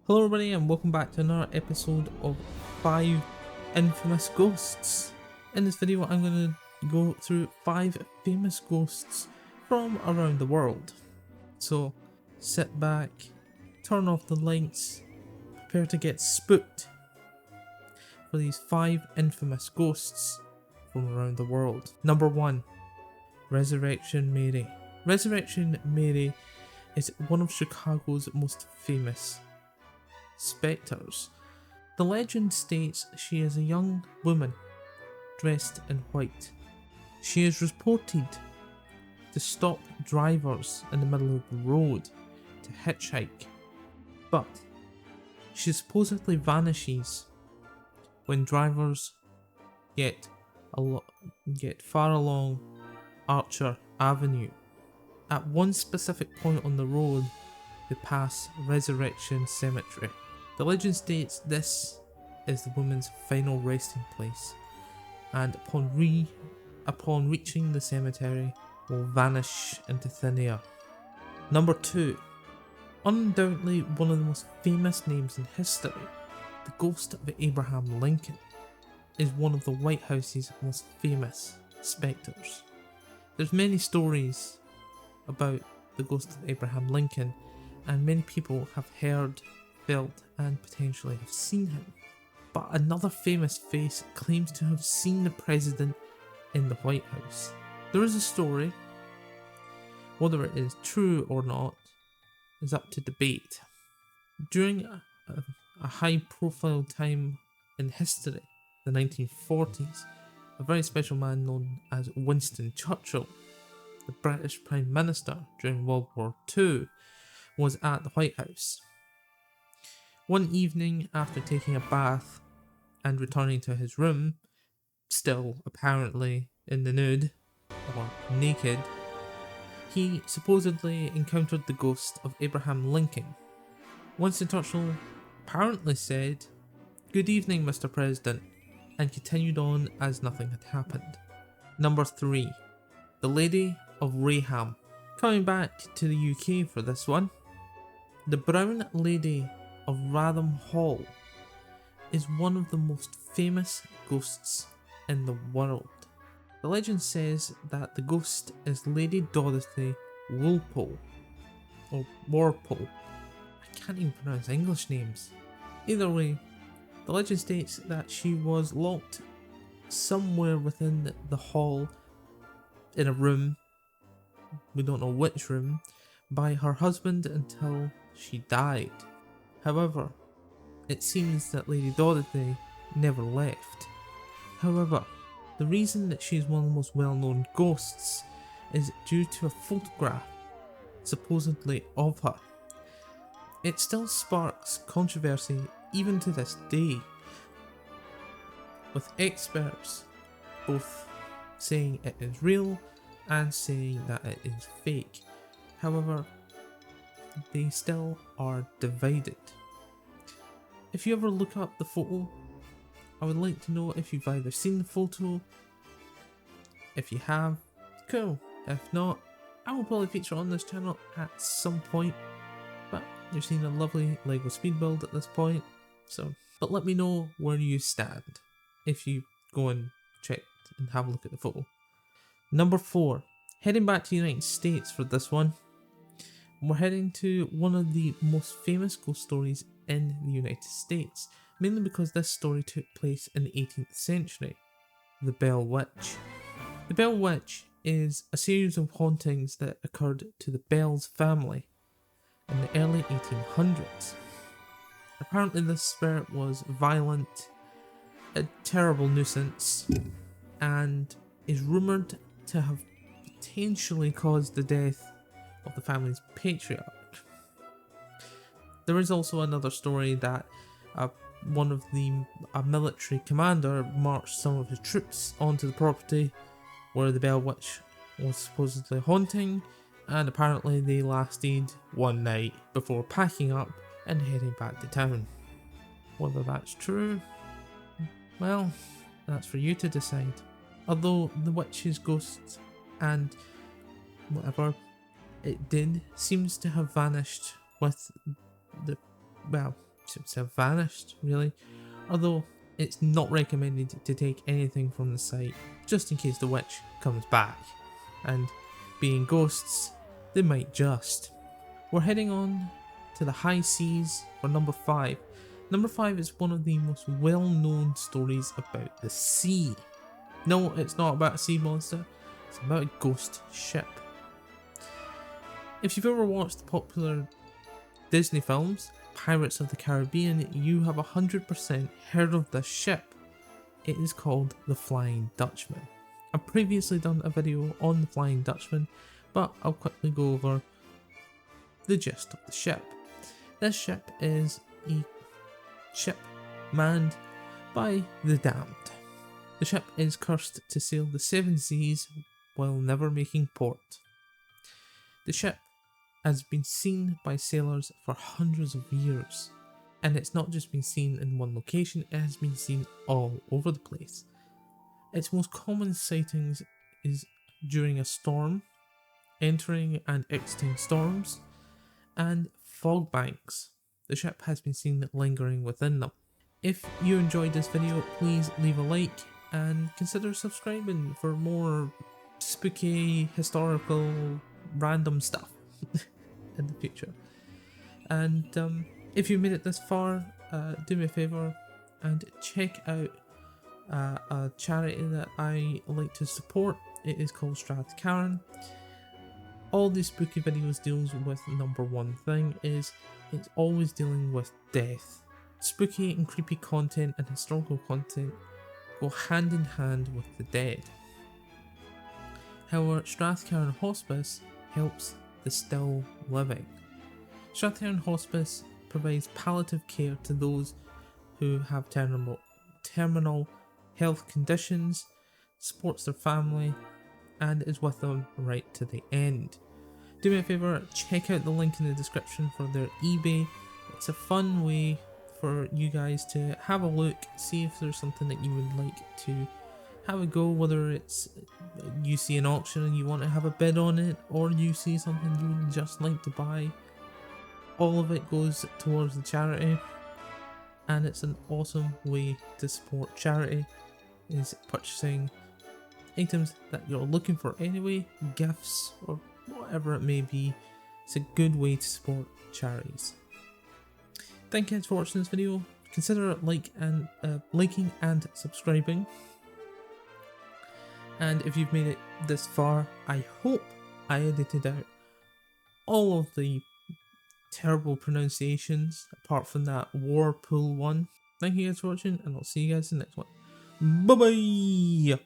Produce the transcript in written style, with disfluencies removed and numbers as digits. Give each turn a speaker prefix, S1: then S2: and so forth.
S1: Hello everybody and welcome back to another episode of 5 Infamous Ghosts. In this video I'm going to go through 5 famous ghosts from around the world. So sit back, turn off the lights, prepare to get spooked for these 5 infamous ghosts from around the world. Number 1. Resurrection Mary. Resurrection Mary is one of Chicago's most famous spectres. The legend states she is a young woman dressed in white. She is reported to stop drivers in the middle of the road to hitchhike, but she supposedly vanishes when drivers get far along Archer Avenue. At one specific point on the road, they pass Resurrection Cemetery. The legend states this is the woman's final resting place, and upon reaching the cemetery will vanish into thin air. Number 2. Undoubtedly one of the most famous names in history, the ghost of Abraham Lincoln is one of the White House's most famous spectres. There's many stories about the ghost of Abraham Lincoln, and many people have heard, felt, and potentially have seen him. But another famous face claims to have seen the president in the White House. There is a story, whether it is true or not is up to debate. During a high profile time in history, the 1940s, a very special man known as Winston Churchill, the British Prime Minister during World War II, was at the White House. One evening, after taking a bath and returning to his room, still apparently in the nude, or naked, he supposedly encountered the ghost of Abraham Lincoln. Winston Churchill apparently said, "Good evening, Mr. President," and continued on as nothing had happened. Number 3. The Lady of Raham. Coming back to the UK for this one, the Brown Lady of Ratham Hall is one of the most famous ghosts in the world. The legend says that the ghost is Lady Dorothy Walpole, or Warpole. I can't even pronounce English names. Either way, the legend states that she was locked somewhere within the hall in a room, we don't know which room, by her husband until she died. However, it seems that Lady Dorothy never left. However, the reason that she's one of the most well-known ghosts is due to a photograph supposedly of her. It still sparks controversy even to this day, with experts both saying it is real and saying that it is fake. However, they still are divided. If you ever look up the photo, I would like to know if you've either seen the photo. If you have, cool. If not, I will probably feature on this channel at some point. But you're seeing a lovely Lego speed build at this point. But let me know where you stand if you go and check and have a look at the photo. Number 4. Heading back to the United States for this one. We're heading to one of the most famous ghost stories in the United States, mainly because this story took place in the 18th century, the Bell Witch. The Bell Witch is a series of hauntings that occurred to the Bells family in the early 1800s. Apparently this spirit was violent, a terrible nuisance, and is rumoured to have potentially caused the death of the family's patriarch. There is also another story that a military commander marched some of his troops onto the property where the Bell Witch was supposedly haunting, and apparently they lasted one night before packing up and heading back to town. Whether that's true, well, that's for you to decide. Although the witch's ghost and whatever it did seems to have vanished with the seems to have vanished, really. Although it's not recommended to take anything from the site, just in case the witch comes back. And being ghosts, they might just. We're heading on to the high seas for number 5. Number 5 is one of the most well-known stories about the sea. No, it's not about a sea monster, it's about a ghost ship. If you've ever watched the popular Disney films, Pirates of the Caribbean, you have 100% heard of this ship. It is called the Flying Dutchman. I've previously done a video on the Flying Dutchman, but I'll quickly go over the gist of the ship. This ship is a ship manned by the damned. The ship is cursed to sail the 7 seas while never making port. The ship has been seen by sailors for hundreds of years, and it's not just been seen in one location, it has been seen all over the place. Its most common sightings is during a storm, entering and exiting storms, and fog banks. The ship has been seen lingering within them. If you enjoyed this video, please leave a like and consider subscribing for more spooky, historical, random stuff in the future. And if you made it this far, do me a favour and check out a charity that I like to support. It is called Strathcairn. All these spooky videos deals with number one thing is it's always dealing with death. Spooky and creepy content and historical content go hand in hand with the dead. However, Strathcairn Hospice helps the still living. Strathcairn Hospice provides palliative care to those who have terminal health conditions, supports their family, and is with them right to the end. Do me a favour, check out the link in the description for their eBay. It's a fun way for you guys to have a look, see if there's something that you would like to have a go, whether it's you see an auction and you want to have a bid on it, or you see something you would just like to buy. All of it goes towards the charity, and it's an awesome way to support charity, is purchasing items that you're looking for anyway, gifts or whatever it may be. It's a good way to support charities. Thank you guys for watching this video. Consider liking and subscribing. And if you've made it this far, I hope I edited out all of the terrible pronunciations apart from that Warpool one. Thank you guys for watching, and I'll see you guys in the next one. Bye bye!